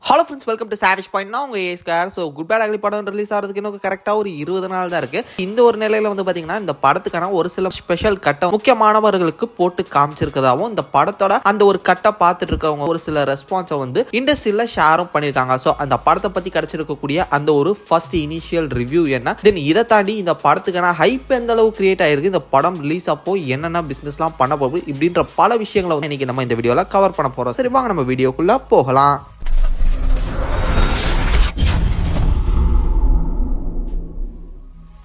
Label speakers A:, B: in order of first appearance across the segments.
A: Hello friends, welcome to savage point. நான் உங்கள் ஏஸ்கார். So good bad ugly படம் release ஆகிறதுக்கு இன்னும் கரெக்டாக ஒரு 20 நாள் தான் இருக்குது. இந்த ஒரு நிலையில் வந்து பார்த்தீங்கன்னா இந்த படத்துக்கான ஒரு சில ஸ்பெஷல் கட்டை முக்கியமானவர்களுக்கு போட்டு காமிச்சிருக்கிறதாவும் இந்த படத்தோட அந்த ஒரு கட்டை பார்த்துட்டு இருக்கவங்க ஒரு சில ரெஸ்பான்ஸை வந்து இண்டஸ்ட்ரியில் ஷேரும் பண்ணியிருக்காங்க. ஸோ அந்த படத்தை பற்றி கிடச்சிருக்கக்கூடிய அந்த ஒரு ஃபர்ஸ்ட் இனிஷியல் ரிவ்யூ என்ன, தென் இதை தாண்டி இந்த படத்துக்கான ஹைப் எந்த அளவு கிரியேட் ஆயிருக்கு, இந்த படம் ரிலீஸ் அப்போ என்னென்ன பிஸ்னஸ்லாம் பண்ண போகுது இப்படின்ற பல விஷயங்களை வந்து இன்னைக்கு நம்ம இந்த வீடியோவில் கவர் பண்ண போகிறோம். சரி, வாங்க நம்ம வீடியோக்குள்ளே போகலாம்.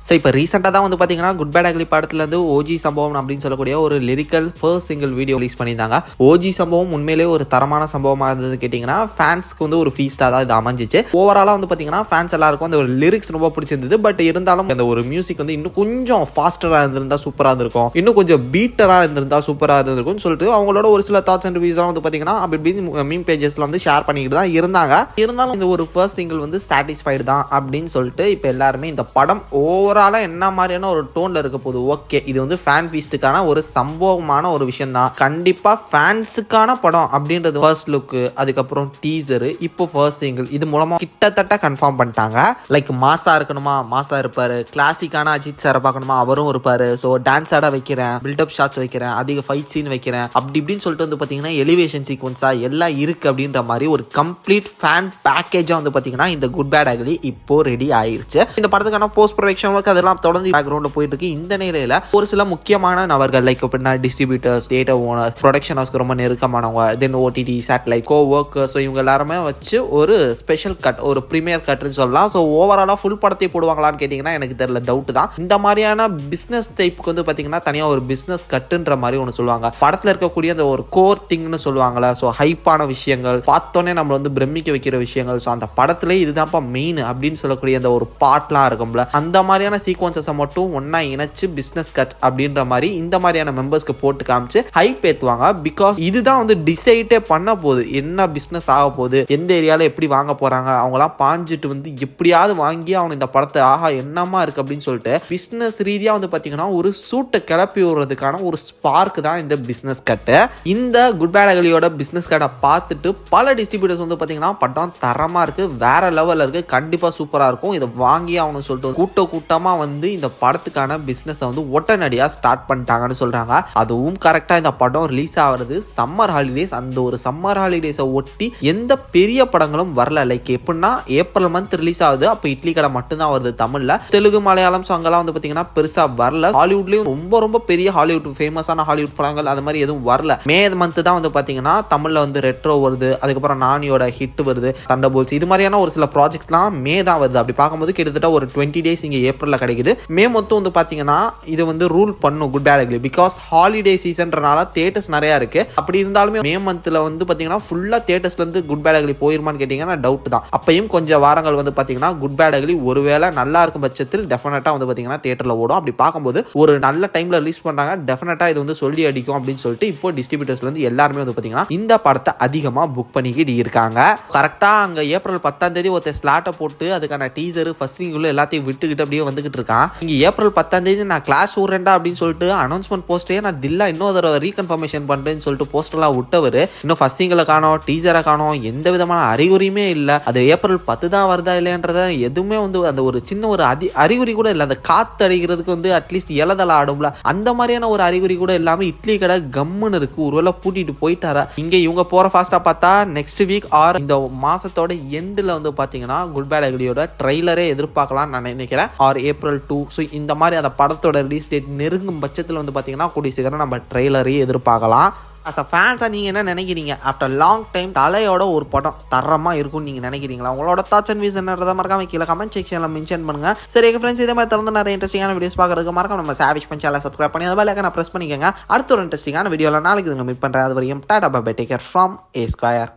A: ஸோ இப்போ ரீசெண்டாக தான் வந்து பார்த்தீங்கன்னா குட் பேட் அக்லி படத்துலேருந்து ஓஜி சம்பவம் அப்படின்னு சொல்லக்கூடிய ஒரு lyrical first single video release பண்ணியிருந்தாங்க. ஓஜி சம்பவம் உண்மையிலேயே ஒரு தரமான சம்பவமாக இருந்தது கேட்டிங்கன்னா ஃபேன்ஸ்க்கு வந்து ஒரு ஃபீஸ்டாக தான் இது அமைஞ்சிச்சு. ஓவராலாக வந்து பார்த்தீங்கன்னா ஃபேன்ஸ் எல்லாருக்கும் அந்த ஒரு லிரிக்ஸ் ரொம்ப பிடிச்சிருந்தது. பட் இருந்தாலும் அந்த ஒரு மியூசிக் வந்து இன்னும் கொஞ்சம் ஃபாஸ்டராக இருந்திருந்தா சூப்பராக இருந்திருக்கும், இன்னும் கொஞ்சம் பீட்டராக இருந்திருந்தா சூப்பராக இருந்திருக்கும்னு சொல்லிட்டு அவங்களோட ஒரு சில தாட்ஸ் அண்ட் ரிவ்யூஸ்லாம் வந்து பார்த்தீங்கன்னா அப்படி மீம் பேஜஸ்ல வந்து ஷேர் பண்ணிக்கிட்டு தான் இருந்தாங்க. இருந்தாலும் இந்த ஒரு ஃபர்ஸ்ட் சிங்கிள் வந்து சாட்டிஸ்ஃபைடு தான் அப்படின்னு சொல்லிட்டு இப்போ எல்லாருமே இந்த படம் ஓவராலாக என்ன மாதிரியான ஒரு டோன்ல இருக்க போகுது, ஓகே இது வந்து ஃபேன் ஃபீஸ்டுக்கான ஒரு சம்பவமான ஒரு விஷயம் தான், கண்டிப்பா ஃபேன்ஸுக்கான படம் அப்படின்றது ஃபர்ஸ்ட் லுக்கு, அதுக்கப்புறம் டீசரு, இப்போ ஃபர்ஸ்ட் சிங்கிள், இது மூலமா கிட்டத்தட்ட கன்ஃபார்ம் பண்ணிட்டாங்க. லைக் மாசா இருக்கணுமா மாசா இருப்பாரு, கிளாசிக்கான அஜித் சாரை பார்க்கணுமா அவரும் இருப்பாரு, ஸோ டான்ஸ் ஆட வைக்கிறேன், பில்டப் ஷாட்ஸ் வைக்கிறேன், அதிக ஃபைட் சீன் வைக்கிறேன், அப்படி இப்படின்னு சொல்லிட்டு வந்து பார்த்தீங்கன்னா எலிவேஷன் சீக்வன்ஸா எல்லாம் இருக்கு அப்படின்ற மாதிரி ஒரு கம்ப்ளீட் ஃபேன் பேக்கேஜா வந்து பார்த்தீங்கன்னா இந்த குட் பேட் அக்லி இப்போ ரெடி ஆயிருச்சு. இந்த படத்துக்கான போஸ்ட் ப்ரொடக்ஷன் ஒர்க் அதெல்லாம் தொடர்ந்து பேக்ரவுண்ட்ல போயிட்டு இருக்கு. இந்த நிலையில ஒரு சில முக்கியமான நபர்கள் லைக் எப்படின்னா டிஸ்ட்ரிபியூட்டர்ஸ், தியேட்டர் ஓனர்ஸ், ப்ரொடக்ஷன் ஹவுஸ்க்கு ரொம்ப நெருக்கமானவங்க, தென் ஓடிடி, சேட்டலைட், கோ ஒர்க்கர்ஸ், இவங்க எல்லாருமே வச்சு ஒரு ஸ்பெஷல் கட், ஒரு ப்ரீமியர் கட்னு சொல்லலாம். ஸோ ஓவராலா ஃபுல் படத்தை போடுவாங்களான்னு கேட்டீங்கன்னா எனக்கு தெரியல, டவுட் தான். இந்த மாதிரியான பிசினஸ் டைப்புக்கு வந்து பாத்தீங்கன்னா தனியா ஒரு பிசினஸ் கட்டுன்ற மாதிரி ஒன்று சொல்லுவாங்க. படத்துல இருக்கக்கூடிய அந்த ஒரு கோர் திங்னு சொல்லுவாங்கல்ல, ஸோ ஹைப்பான விஷயங்கள், பார்த்தோன்னே நம்ம வந்து பிரமிக்க வைக்கிற விஷயங்கள், ஸோ அந்த படத்துல இதுதான்ப்பா மெயின் அப்படின்னு சொல்லக்கூடிய அந்த ஒரு பார்ட்லாம் இருக்கும்ல, அந்த மாதிரியான சீக்வன்சஸை மட்டும் ஒன்னா இணைச்சு பிசினஸ் கட் அப்படின்ற மாதிரி இந்த மாதிரியான மெம்பர்ஸ்க்கு போட்டு காமிச்சு ஹைப் ஏத்துவாங்க. பிகாஸ் இதுதான் வந்து டிசைடே பண்ண போகுது என்ன பிசினஸ் ஆக போகுது, எந்த ஏரியால எப்படி வாங்க போறாங்க, அவங்களாம் பாஞ்சிட்டு வந்து எப்படியாவது வாங்கி அவங்க இந்த படத்தை ஆஹா என்னமா இருக்கு அப்படின்னு சொல்லிட்டு பிசினஸ் ரீதியா வந்து பாத்தீங்கன்னா ஒரு சூட்டை கிளப்பி விடுறதுக்கான ஒரு ஸ்பார்க் தான் இந்த பிசினஸ் கட்டு. இந்த குட் பேட் அக்லியோட பிசினஸ் கட்டை பார்த்துட்டு பல டிஸ்ட்ரிபியூட்டர்ஸ் வந்து பாத்தீங்கன்னா படம் தரமா இருக்கு, வேற லெவல்ல இருக்கு, கண்டிப்பா சூப்பரா இருக்கும், இதை வாங்கி ஆகணும்னு சொல்லிட்டு கூட்டமா வந்து இந்த படத்துக்கான பிசினஸ் வந்து உடனடியா ஸ்டார்ட் பண்ணிட்டாங்கன்னு சொல்றாங்க. அதுவும் கரெக்டா இந்த படம் ரிலீஸ் ஆகிறது சம்மர் ஹாலிடேஸ். அந்த ஒரு சம்மர் ஹாலிடேஸை ஒட்டி எந்த பெரிய படங்களும் வரல. லைக் எப்படின்னா ஏப்ரல் மந்த் ரிலீஸ் ஆகுது, அப்ப இட்லி கடை மட்டும்தான் வருது தமிழ்ல, தெலுங்கு மலையாளம் சாங்கெல்லாம் வந்து பாத்தீங்கன்னா பெருசா வரல. ஹாலிவுட்லயும் ரொம்ப பெரிய ஹாலிவுட் ஃபேமஸான ஹாலிவுட் படங்கள் அது மாதிரி எதுவும் வரல. மே மந்த் தான் வந்து பாத்தீங்கன்னா தமிழ்ல வந்து ரெட்ரோ வருது, அதுக்கப்புறம் நானியோட ஹிட் வருது, தண்டர்போல்ட்ஸ், இது மாதிரியான ஒரு சில ப்ராஜெக்ட்ஸ்லாம் மே தான் வருது. அப்படி பார்க்கும்போது கிட்டத்தட்ட ஒரு 20 days இங்க ஏப்ரல்ல கிடைக்குது. மே மொத்தம் வந்து பாத்தீங்கன்னா இது வந்து ரூல் பண்ணும் good bad ugly. Because holiday சீசன்றனால தியேட்டர்ஸ் நிறைய இருக்கு. அப்படி இருந்தாலுமே மே மந்த்ல வந்து பாத்தீங்கன்னா ஃபுல்லா தியேட்டர்ஸ்ல இருந்து குட் பேட் அக்லி போயிருமான்னு கேட்டீங்கன்னா டவுட் தான். அப்பயும் கொஞ்சம் வாரங்கள் வந்து பாத்தீங்கன்னா குட் பேட் அக்லி ஒருவேளை நல்லா இருக்கும் பட்சத்தில் டெஃபினட்டா வந்து பாத்தீங்கன்னா தியேட்டர்ல ஓடும். அப்படி பார்க்கும்போது ஒரு நல்ல டைம்ல ரிலீஸ் பண்றாங்க, டெஃபினட்டா இது வந்து சொல்லி அடிக்கும் அப்படின்னு சொல்லிட்டு இப்போ டிஸ்ட்ரிபியூட்டர்ஸ்ல இருந்து எல்லாருமே வந்து பாத்தீங்கன்னா இந்த படத்தை அதிகமா புக் பண்ணிக்கிட்டு இருக்காங்க. கரெக்டா அங்க ஏப்ரல் 10ஆம் தேதி ஒருத்தர் ஸ்லாட்டை போட்டு அதுக்கான டீசர் ஃபர்ஸ்ட் சிங்கிள் எல்லாத்தையும் விட்டுக்கிட்டு அப்படியே வந்துகிட்டு இருக்கான். இங்க ஏப்ரல் 10ஆம் தேதி நான் கிளாஸ் விடுறேன்டா அப்படின்னு சொல்லிட்டு அனௌன்ஸ்மெண்ட் போஸ்டே நான் தில்லா இன்னொரு தடவை ரீகன்ஃபர்மேஷன் பண்றேன்னு சொல்லிட்டு போஸ்டர்லாம் விட்டவர் இன்னும் ஃபர்ஸ்ட் சிங்கிளை காணோம், டீசரை காணோம், எந்த விதமான அறிகுறியுமே இல்லை. அது ஏப்ரல் 10 தான் வருதா இல்லையன்றத எதுவுமே வந்து அந்த ஒரு சின்ன ஒரு அறிகுறி கூட இல்லை. அந்த காத்து அடிக்கிறதுக்கு வந்து அட்லீஸ்ட் இலதலை ஆடும்ல, அந்த மாதிரியான ஒரு அறிகுறி கூட இல்லாம இட்லி கடை கம்முன்னு இருக்கு. ஒருவேளை பூட்டிட்டு போயிட்டாரா இங்க இவங்க போற ஃபாஸ்டா பார்த்தா நெக்ஸ்ட் வீக் ஆர் இந்த மாசத்தோட எண்டில் வந்து பாத்தீங்கன்னா குட் பேட் அக்லியோட ட்ரெய்லரே எதிர்பார்க்கலாம் நான் நினைக்கிறேன், ஆர் ஏப்ரல் 2. ஸோ இந்த மாதிரி அந்த படத்தோட ரிலீஸ் டேட் நெருங்கும் பட்சத்தில் வந்து பார்த்தீங்கன்னா கூடிய சீக்கிரம் நம்ம ட்ரெய்லரையே எதிர்பார்க்கலாம். அஸ் அ ஃபேன்ஸாக நீங்கள் என்ன நினைக்கிறீங்க? ஆஃப்டர் லாங் டைம் தலையோட ஒரு படம் தரமாக இருக்கும்னு நீங்கள் நினைக்கிறீங்களா? உங்களோட தாட்ஸ் அண்ட் வியூஸ் என்னன்றதை மறக்காம கீழே கமெண்ட் செக்ஷனில் மென்ஷன் பண்ணுங்க. சரி எங்கள் ஃப்ரெண்ட்ஸ், இதே மாதிரி திறந்து நிறைய இன்ட்ரெஸ்டிங்கான வீடியோஸ் பார்க்கறதுக்கு மறக்காம நம்ம சாவேஜ் பாயிண்ட் சேனலை சப்ஸ்கிரைப் பண்ணி அதை வேலையை நான் ப்ரெஸ் பண்ணிக்கோங்க. அடுத்த ஒரு இன்ட்ரெஸ்டிங்கான வீடியோவில் நாளைக்கு மீட் பண்ணுறேன். அது வரையும் tata bye bye, take care from A square.